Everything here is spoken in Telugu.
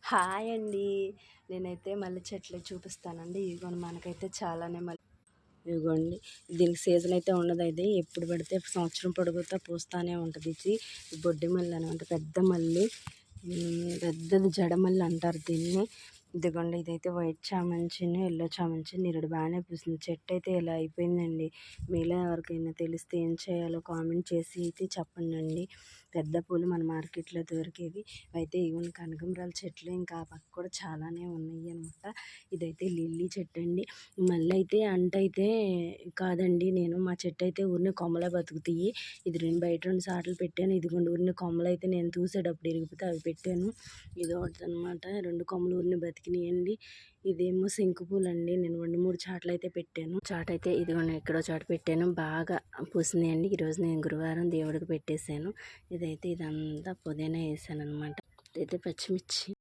హాయ్ అండి. నేనైతే మల్లె చెట్లు చూపిస్తానండి. ఇదిగోండి మనకైతే చాలానే ఇదిగోండి దీనికి సీజన్ అయితే ఉండదు. ఇది ఎప్పుడు పడితే సంవత్సరం పొడుగుతా పూస్తానే ఉంటుంది. ఇది బొడ్డి మల్లె అనమాట. పెద్ద మల్లి, పెద్దది జడమల్లి అంటారు దీన్ని. ఇదిగోండి ఇదైతే వైట్ చామంచిని, ఎల్లో చామంచి నిరుడు బాగానే పూసింది. చెట్టు అయితే ఇలా అయిపోయిందండి. మీలో ఎవరికైనా తెలిస్తే ఏం చేయాలో కామెంట్ చేసి అయితే చెప్పండి. పెద్ద పూలు మన మార్కెట్లో దొరికేవి అయితే ఇవన్నీ కనకంబరాల చెట్లు, ఇంకా ఆ పక్క కూడా చాలానే ఉన్నాయి అనమాట. ఇదైతే లిల్లీ చెట్టు అండి. మళ్ళీ అయితే అంటైతే కాదండి, నేను మా చెట్టు అయితే ఊరిని కొమ్మలే బతుకుతాయి. ఇది బయట 2 సార్లు పెట్టాను. ఇదిగోండి ఊరిని కొమ్మలు అయితే నేను చూసేటప్పుడు ఇరిగిపోతే అవి పెట్టాను. ఇది ఒకటి అనమాట. 2 కొమ్మలు ఊరిని బతికినాయండి. ఇదేమో శంకు పూలు అండి. నేను 2-3 చాట్లు అయితే పెట్టాను. చాట్ అయితే ఇదిగోండి ఎక్కడో చాటు పెట్టాను. బాగా పూసినాయండి. ఈరోజు నేను గురువారం దేవుడికి పెట్టేశాను. ఇదంతా పుదీనా వేసాను అనమాట. ఇదైతే పచ్చిమిర్చి.